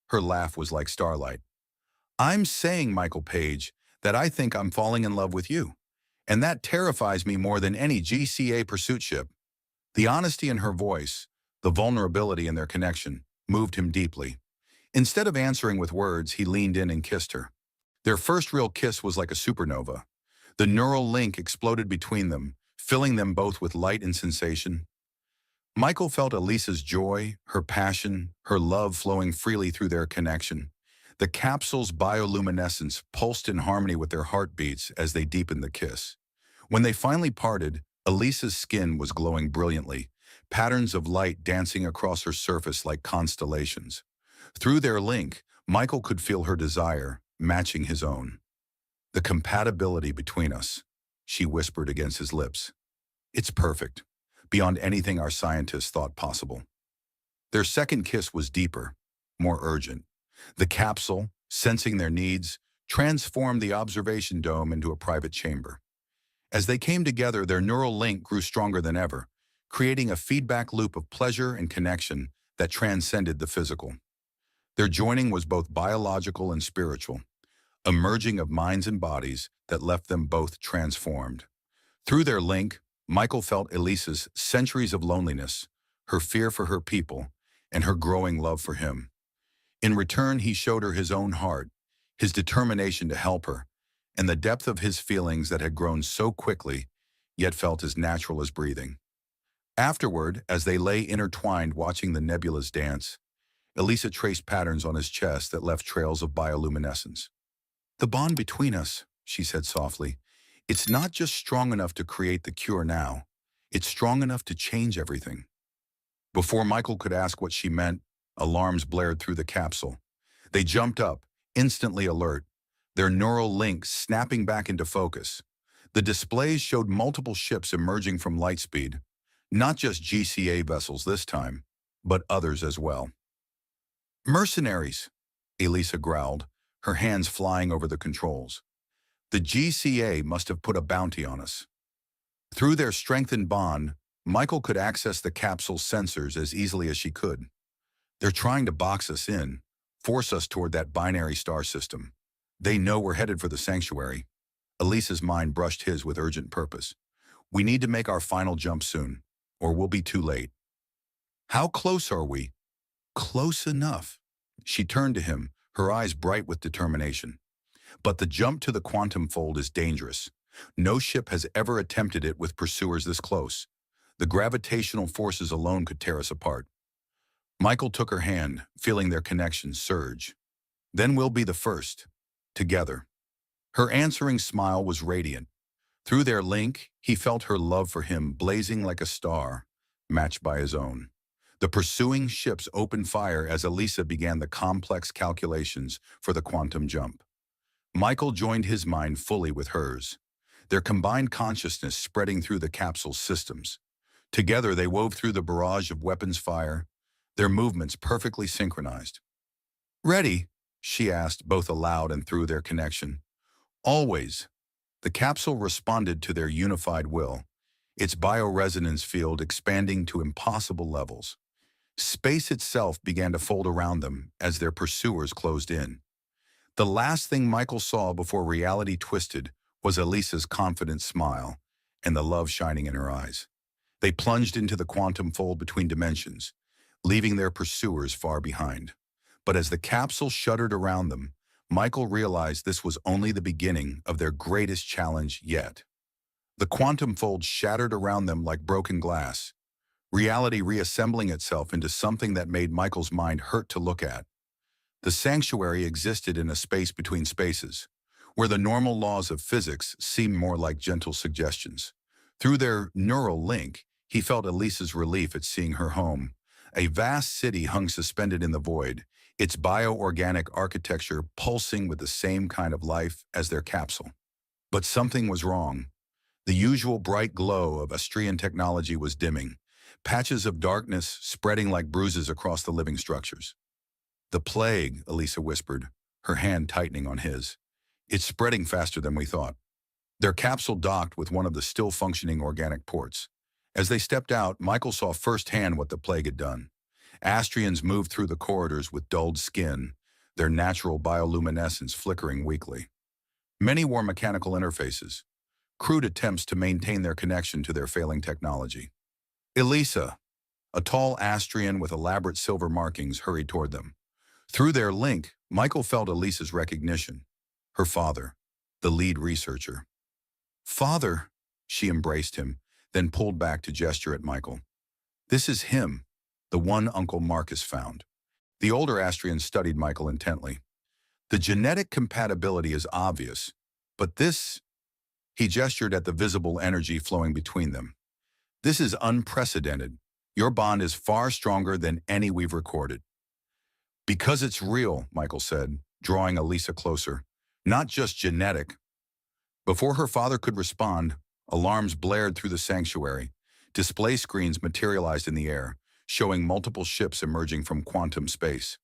Her laugh was like starlight. I'm saying, Michael Page, that I think I'm falling in love with you. And that terrifies me more than any GCA pursuit ship. The honesty in her voice, the vulnerability in their connection, moved him deeply. Instead of answering with words, he leaned in and kissed her. Their first real kiss was like a supernova. The neural link exploded between them, filling them both with light and sensation. Michael felt Elisa's joy, her passion, her love flowing freely through their connection. The capsule's bioluminescence pulsed in harmony with their heartbeats as they deepened the kiss. When they finally parted, Elisa's skin was glowing brilliantly, patterns of light dancing across her surface like constellations. Through their link, Michael could feel her desire, matching his own. The compatibility between us, she whispered against his lips. It's perfect, beyond anything our scientists thought possible. Their second kiss was deeper, more urgent. The capsule, sensing their needs, transformed the observation dome into a private chamber. As they came together, their neural link grew stronger than ever, creating a feedback loop of pleasure and connection that transcended the physical. Their joining was both biological and spiritual, a merging of minds and bodies that left them both transformed. Through their link, Michael felt Elisa's centuries of loneliness, her fear for her people, and her growing love for him. In return, he showed her his own heart, his determination to help her, and the depth of his feelings that had grown so quickly, yet felt as natural as breathing. Afterward, as they lay intertwined watching the nebulas dance, Elisa traced patterns on his chest that left trails of bioluminescence. The bond between us, she said softly, it's not just strong enough to create the cure now, it's strong enough to change everything. Before Michael could ask what she meant, alarms blared through the capsule. They jumped up, instantly alert, their neural links snapping back into focus. The displays showed multiple ships emerging from lightspeed, not just GCA vessels this time, but others as well. Mercenaries, Elisa growled, her hands flying over the controls. The GCA must have put a bounty on us. Through their strengthened bond, Michael could access the capsule's sensors as easily as she could. They're trying to box us in, force us toward that binary star system. They know we're headed for the sanctuary. Elisa's mind brushed his with urgent purpose. We need to make our final jump soon, or we'll be too late. How close are we? Close enough. She turned to him, her eyes bright with determination. But the jump to the quantum fold is dangerous. No ship has ever attempted it with pursuers this close. The gravitational forces alone could tear us apart. Michael took her hand, feeling their connection surge. Then we'll be the first. Together. Her answering smile was radiant. Through their link, he felt her love for him blazing like a star, matched by his own. The pursuing ships opened fire as Elisa began the complex calculations for the quantum jump. Michael joined his mind fully with hers, their combined consciousness spreading through the capsule's systems. Together they wove through the barrage of weapons fire, their movements perfectly synchronized. Ready? She asked, both aloud and through their connection. Always. The capsule responded to their unified will, its bioresonance field expanding to impossible levels. Space itself began to fold around them as their pursuers closed in. The last thing Michael saw before reality twisted was Elisa's confident smile and the love shining in her eyes. They plunged into the quantum fold between dimensions, leaving their pursuers far behind. But as the capsule shuddered around them, Michael realized this was only the beginning of their greatest challenge yet. The quantum fold shattered around them like broken glass, reality reassembling itself into something that made Michael's mind hurt to look at. The sanctuary existed in a space between spaces, where the normal laws of physics seemed more like gentle suggestions. Through their neural link, he felt Elisa's relief at seeing her home. A vast city hung suspended in the void, its bioorganic architecture pulsing with the same kind of life as their capsule. But something was wrong. The usual bright glow of Austrian technology was dimming, patches of darkness spreading like bruises across the living structures. The plague, Elisa whispered, her hand tightening on his. It's spreading faster than we thought. Their capsule docked with one of the still-functioning organic ports. As they stepped out, Michael saw firsthand what the plague had done. Astrians moved through the corridors with dulled skin, their natural bioluminescence flickering weakly. Many wore mechanical interfaces, crude attempts to maintain their connection to their failing technology. Elisa, a tall Astrian with elaborate silver markings, hurried toward them. Through their link, Michael felt Elisa's recognition. Her father, the lead researcher. "Father," she embraced him, then pulled back to gesture at Michael. "This is him, the one Uncle Marcus found." The older Astrian studied Michael intently. "The genetic compatibility is obvious, but this," he gestured at the visible energy flowing between them. "This is unprecedented. Your bond is far stronger than any we've recorded." "Because it's real," Michael said, drawing Elisa closer. "Not just genetic." Before her father could respond, alarms blared through the sanctuary. Display screens materialized in the air, showing multiple ships emerging from quantum space.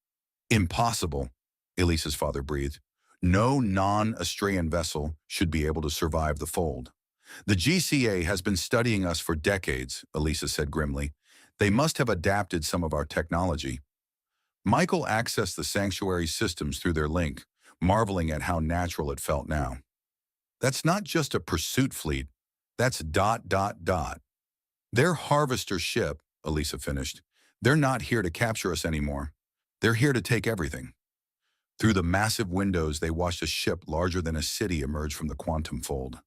"Impossible," Elisa's father breathed. "No non-Australian vessel should be able to survive the fold." "The GCA has been studying us for decades," Elisa said grimly. "They must have adapted some of our technology." Michael accessed the sanctuary's systems through their link, marveling at how natural it felt now. "That's not just a pursuit fleet. That's ... Their harvester ship," Elisa finished. "They're not here to capture us anymore. They're here to take everything." Through the massive windows, they watched a ship larger than a city emerge from the quantum fold.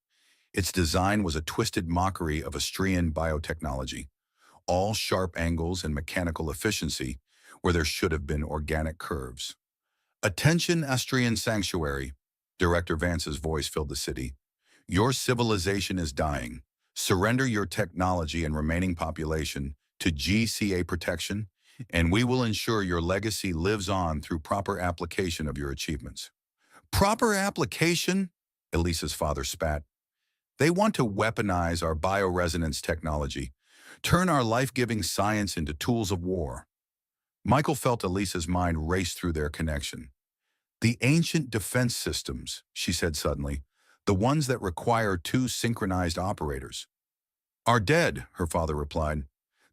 Its design was a twisted mockery of Austrian biotechnology, all sharp angles and mechanical efficiency where there should have been organic curves. "Attention, Austrian Sanctuary," Director Vance's voice filled the city. "Your civilization is dying. Surrender your technology and remaining population to GCA protection, and we will ensure your legacy lives on through proper application of your achievements." "Proper application?" Elisa's father spat. "They want to weaponize our bioresonance technology, turn our life-giving science into tools of war." Michael felt Elisa's mind race through their connection. "The ancient defense systems," she said suddenly, "the ones that require two synchronized operators." "Are dead," her father replied.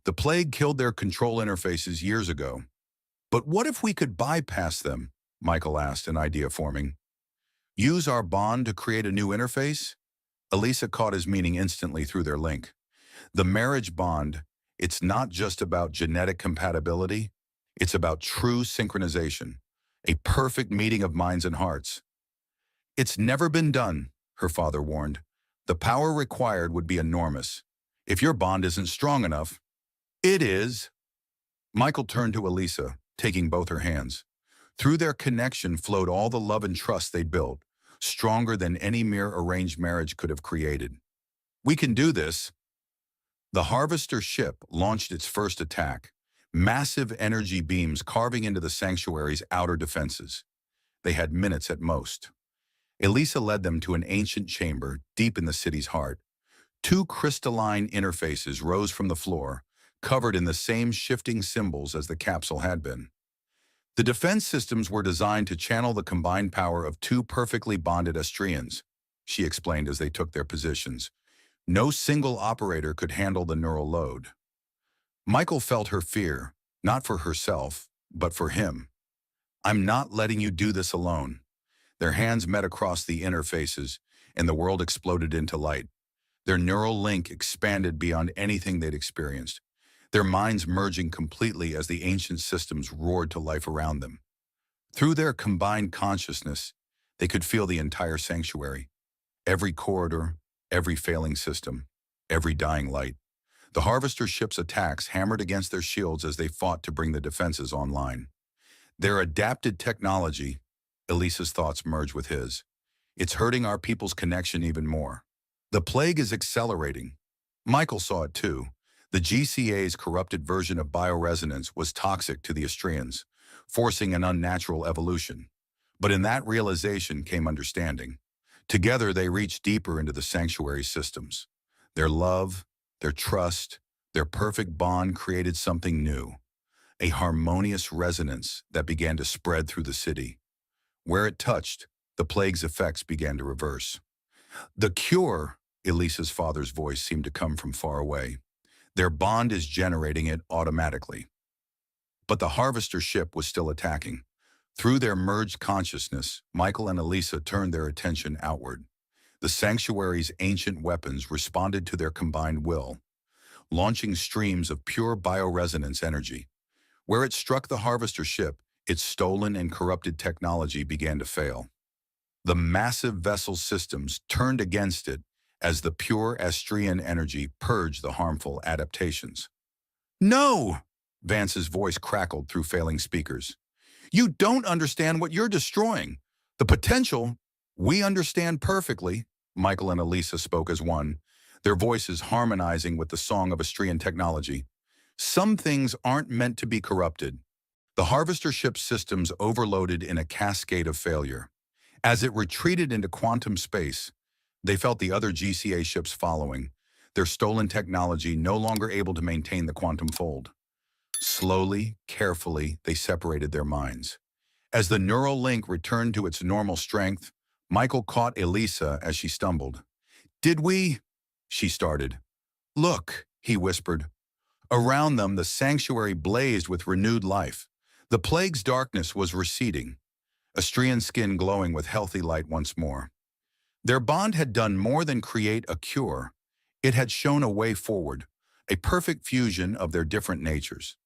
"The plague killed their control interfaces years ago." "But what if we could bypass them?" Michael asked, an idea forming. "Use our bond to create a new interface?" Elisa caught his meaning instantly through their link. "The marriage bond, it's not just about genetic compatibility. It's about true synchronization, a perfect meeting of minds and hearts." "It's never been done," her father warned. "The power required would be enormous. If your bond isn't strong enough..." "It is." Michael turned to Elisa, taking both her hands. Through their connection flowed all the love and trust they'd built, stronger than any mere arranged marriage could have created. "We can do this." The harvester ship launched its first attack, massive energy beams carving into the sanctuary's outer defenses. They had minutes at most. Elisa led them to an ancient chamber deep in the city's heart. Two crystalline interfaces rose from the floor, covered in the same shifting symbols as the capsule had been. The defense systems were designed to channel the combined power of two perfectly bonded Austrians, she explained as they took their positions. No single operator could handle the neural load. Michael felt her fear, not for herself, but for him. "I'm not letting you do this alone." Their hands met across the interfaces, and the world exploded into light. Their neural link expanded beyond anything they'd experienced, their minds merging completely as the ancient systems roared to life around them. Through their combined consciousness, they could feel the entire sanctuary, every corridor, every failing system, every dying light. The harvester ship's attacks hammered against their shields as they fought to bring the defenses online. "Their adapted technology," Elisa's thoughts merged with his. "It's hurting our people's connection even more. The plague is accelerating." Michael saw it too. The GCA's corrupted version of bioresonance was toxic to the Austrians, forcing an unnatural evolution. But in that realization came understanding. Together they reached deeper into the sanctuary systems. Their love, their trust, their perfect bond created something new, a harmonious resonance that began to spread through the city. Where it touched, the plague's effects began to reverse. "The cure," Elisa's father's voice seemed to come from far away. "Their bond is generating it automatically." But the harvester ship was still attacking. Through their merged consciousness, Michael and Elisa turned their attention outward. The sanctuary's ancient weapons responded to their combined will, launching streams of pure bioresonance energy. Where it struck the harvester ship, its stolen and corrupted technology began to fail. The massive vessel's systems turned against it as the pure Astrian energy purged the harmful adaptations. "No!" Vance's voice crackled through failing speakers. "You don't understand what you're destroying. The potential, we understand perfectly." Michael and Elisa spoke as one, their voices harmonizing with the song of Astrian technology. "Some things aren't meant to be corrupted." The harvester ship's systems overloaded in a cascade of failure. As it retreated into quantum space, they felt the other GCA ships following, their stolen technology no longer able to maintain the quantum fold. Slowly, carefully, they separated their minds. As the neural link returned to its normal strength, Michael caught Elisa as she stumbled. "Did we?" she started. "Look," he whispered. Around them, the sanctuary blazed with renewed life. The plague's darkness was receding, Astrian skin glowing with healthy light once more. Their bond had done more than create a cure. It had shown a way forward, a perfect fusion of their different natures.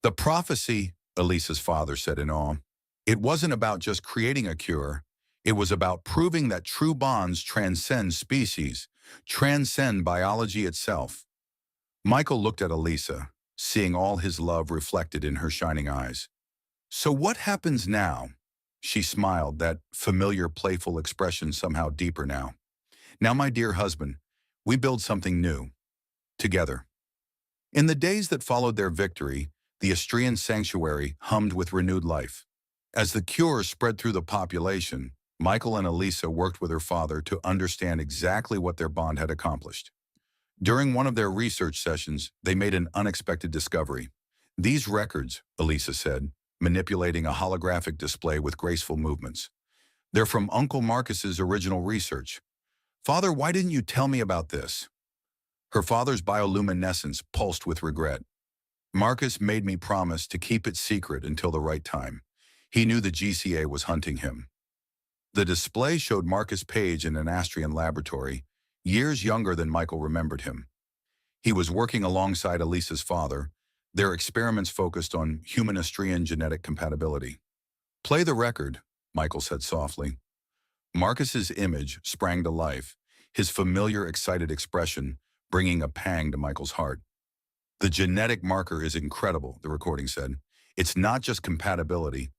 "The prophecy," Elisa's father said in awe, "it wasn't about just creating a cure. It was about proving that true bonds transcend species, transcend biology itself." Michael looked at Elisa, seeing all his love reflected in her shining eyes. "So what happens now?" She smiled, that familiar playful expression somehow deeper now. "Now, my dear husband, we build something new, together." In the days that followed their victory, the Astrian sanctuary hummed with renewed life. As the cure spread through the population, Michael and Elisa worked with her father to understand exactly what their bond had accomplished. During one of their research sessions, they made an unexpected discovery. "These records," Elisa said, manipulating a holographic display with graceful movements, "they're from Uncle Marcus's original research. Father, why didn't you tell me about this?" Her father's bioluminescence pulsed with regret. "Marcus made me promise to keep it secret until the right time. He knew the GCA was hunting him." The display showed Marcus Page in an Astrian laboratory, years younger than Michael remembered him. He was working alongside Elisa's father. Their experiments focused on human Astrian genetic compatibility. "Play the record," Michael said softly. Marcus's image sprang to life, his familiar excited expression bringing a pang to Michael's heart. "The genetic marker is incredible," the recording said. "It's not just compatibility.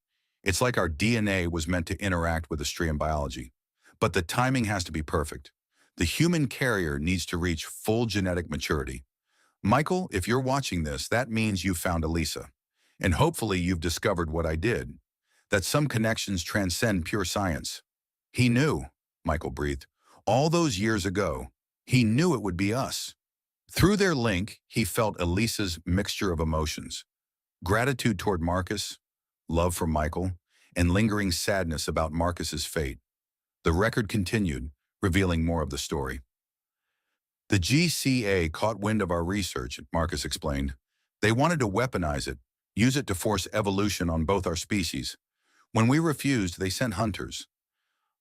It's like our DNA was meant to interact with Astrian biology. But the timing has to be perfect. The human carrier needs to reach full genetic maturity. Michael, if you're watching this, that means you've found Elisa. And hopefully you've discovered what I did, that some connections transcend pure science." "He knew," Michael breathed. "All those years ago, he knew it would be us." Through their link, he felt Elisa's mixture of emotions. Gratitude toward Marcus, love for Michael, and lingering sadness about Marcus's fate. The record continued, revealing more of the story. "The GCA caught wind of our research," Marcus explained. "They wanted to weaponize it, use it to force evolution on both our species. When we refused, they sent hunters.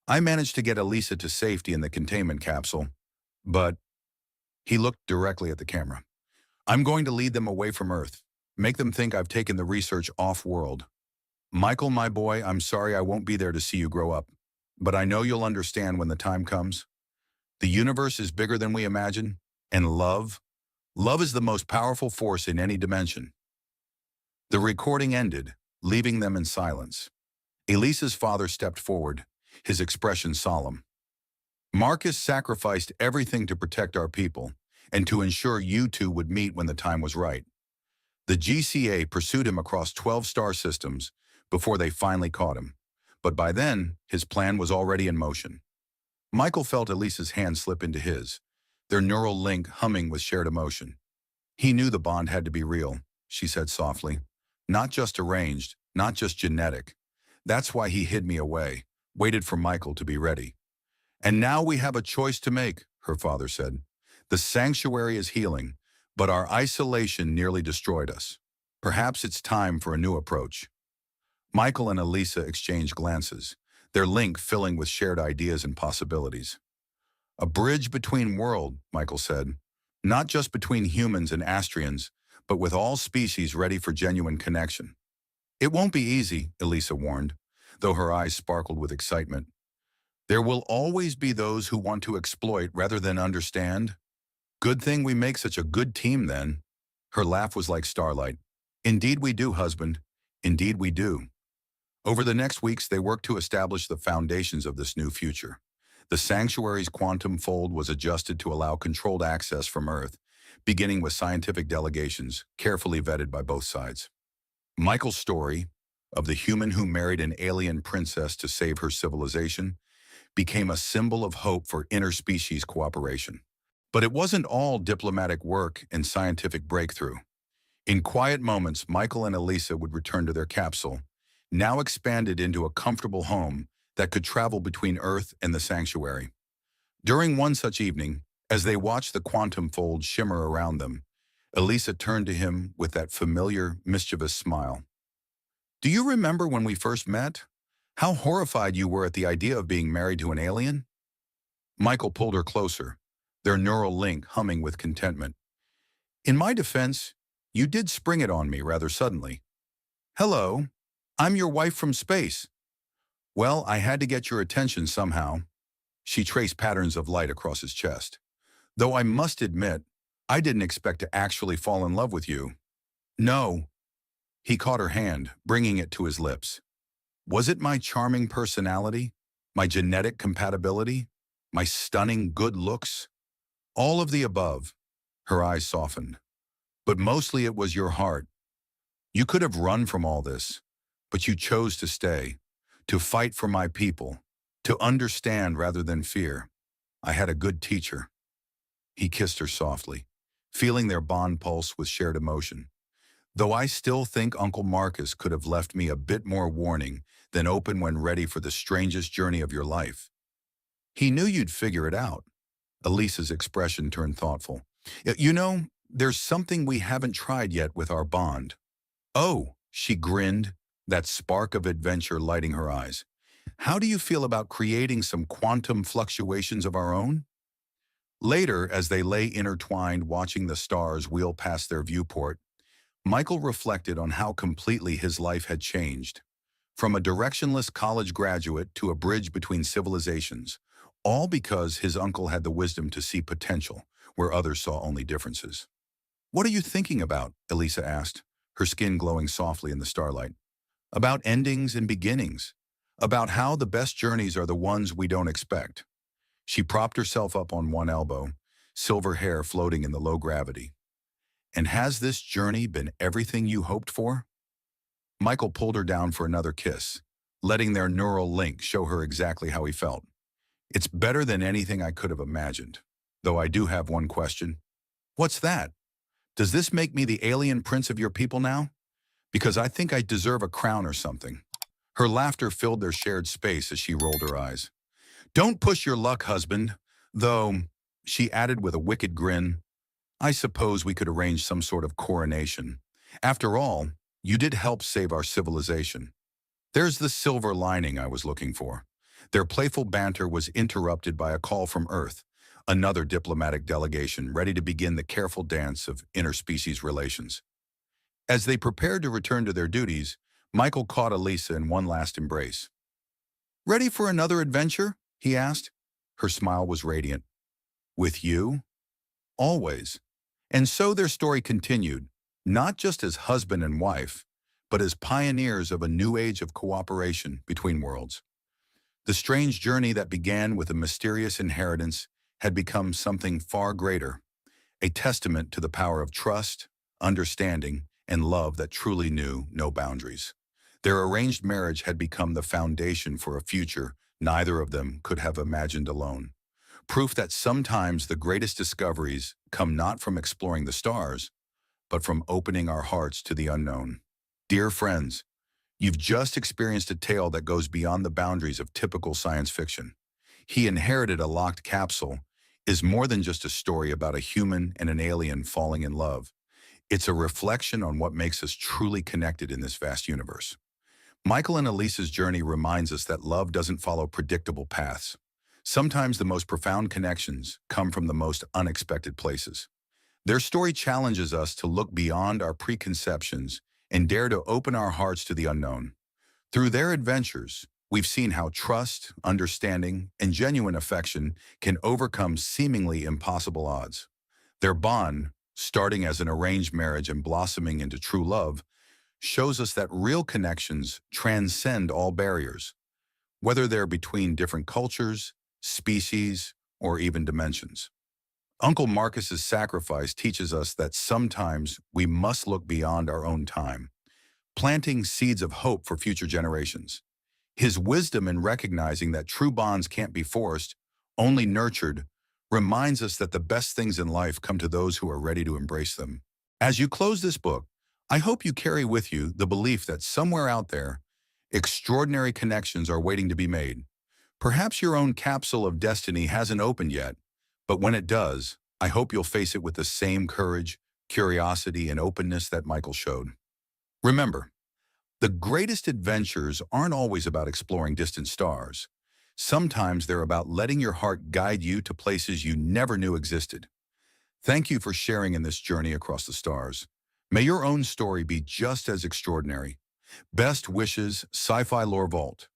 I managed to get Elisa to safety in the containment capsule, but—" He looked directly at the camera. "I'm going to lead them away from Earth, make them think I've taken the research off-world. Michael, my boy, I'm sorry I won't be there to see you grow up, but I know you'll understand when the time comes. The universe is bigger than we imagine, and love is the most powerful force in any dimension." The recording ended, leaving them in silence. Elisa's father stepped forward, his expression solemn. "Marcus sacrificed everything to protect our people, and to ensure you two would meet when the time was right. The GCA pursued him across 12 star systems before they finally caught him, but by then, his plan was already in motion." Michael felt Elisa's hand slip into his, their neural link humming with shared emotion. "He knew the bond had to be real," she said softly. "Not just arranged, not just genetic. That's why he hid me away, waited for Michael to be ready." "And now we have a choice to make," her father said. "The sanctuary is healing, but our isolation nearly destroyed us. Perhaps it's time for a new approach." Michael and Elisa exchanged glances, their link filling with shared ideas and possibilities. A bridge between worlds, Michael said. Not just between humans and Astrians, but with all species ready for genuine connection. It won't be easy, Elisa warned, though her eyes sparkled with excitement. There will always be those who want to exploit rather than understand. Good thing we make such a good team then. Her laugh was like starlight. Indeed we do, husband. Indeed we do. Over the next weeks, they worked to establish the foundations of this new future. The sanctuary's quantum fold was adjusted to allow controlled access from Earth, beginning with scientific delegations, carefully vetted by both sides. Michael's story, of the human who married an alien princess to save her civilization, became a symbol of hope for interspecies cooperation. But it wasn't all diplomatic work and scientific breakthrough. In quiet moments, Michael and Elisa would return to their capsule, now expanded into a comfortable home that could travel between Earth and the sanctuary. During one such evening, as they watched the quantum fold shimmer around them, Elisa turned to him with that familiar, mischievous smile. "Do you remember when we first met? How horrified you were at the idea of being married to an alien?" Michael pulled her closer, their neural link humming with contentment. "In my defense, you did spring it on me rather suddenly. Hello, I'm your wife from space. Well, I had to get your attention somehow." She traced patterns of light across his chest. "Though I must admit, I didn't expect to actually fall in love with you." "No." He caught her hand, bringing it to his lips. "Was it my charming personality? My genetic compatibility? My stunning good looks? All of the above." Her eyes softened. "But mostly it was your heart. You could have run from all this, but you chose to stay, to fight for my people, to understand rather than fear. I had a good teacher." He kissed her softly, feeling their bond pulse with shared emotion. "Though I still think Uncle Marcus could have left me a bit more warning than open when ready for the strangest journey of your life. He knew you'd figure it out." Elisa's expression turned thoughtful. You know, there's something we haven't tried yet with our bond." "Oh," she grinned, that spark of adventure lighting her eyes. "How do you feel about creating some quantum fluctuations of our own?" Later, as they lay intertwined watching the stars wheel past their viewport, Michael reflected on how completely his life had changed. From a directionless college graduate to a bridge between civilizations, all because his uncle had the wisdom to see potential where others saw only differences. "What are you thinking about?" Elisa asked, her skin glowing softly in the starlight. "About endings and beginnings. About how the best journeys are the ones we don't expect." She propped herself up on one elbow, silver hair floating in the low gravity. "And has this journey been everything you hoped for?" Michael pulled her down for another kiss, letting their neural link show her exactly how he felt. "It's better than anything I could have imagined. Though I do have one question." "What's that? Does this make me the alien prince of your people now? Because I think I deserve a crown or something." Her laughter filled their shared space as she rolled her eyes. "Don't push your luck, husband. Though," she added with a wicked grin, "I suppose we could arrange some sort of coronation. After all, you did help save our civilization." There's the silver lining I was looking for. Their playful banter was interrupted by a call from Earth, another diplomatic delegation ready to begin the careful dance of interspecies relations. As they prepared to return to their duties, Michael caught Elisa in one last embrace. "Ready for another adventure?" he asked. Her smile was radiant. "With you? Always." And so their story continued, not just as husband and wife, but as pioneers of a new age of cooperation between worlds. The strange journey that began with a mysterious inheritance had become something far greater, a testament to the power of trust, understanding, and love that truly knew no boundaries. Their arranged marriage had become the foundation for a future neither of them could have imagined alone. Proof that sometimes the greatest discoveries come not from exploring the stars, but from opening our hearts to the unknown. Dear friends, you've just experienced a tale that goes beyond the boundaries of typical science fiction. He Inherited a Locked Capsule is more than just a story about a human and an alien falling in love. It's a reflection on what makes us truly connected in this vast universe. Michael and Elisa's journey reminds us that love doesn't follow predictable paths. Sometimes the most profound connections come from the most unexpected places. Their story challenges us to look beyond our preconceptions and dare to open our hearts to the unknown. Through their adventures, we've seen how trust, understanding, and genuine affection can overcome seemingly impossible odds. Their bond, starting as an arranged marriage and blossoming into true love, shows us that real connections transcend all barriers, whether they're between different cultures, species, or even dimensions. Uncle Marcus's sacrifice teaches us that sometimes we must look beyond our own time, planting seeds of hope for future generations. His wisdom in recognizing that true bonds can't be forced, only nurtured, reminds us that the best things in life come to those who are ready to embrace them. As you close this book, I hope you carry with you the belief that somewhere out there, extraordinary connections are waiting to be made. Perhaps your own capsule of destiny hasn't opened yet, but when it does, I hope you'll face it with the same courage, curiosity, and openness that Michael showed. Remember, the greatest adventures aren't always about exploring distant stars. Sometimes they're about letting your heart guide you to places you never knew existed. Thank you for sharing in this journey across the stars. May your own story be just as extraordinary. Best wishes, Sci-Fi Lore Vault.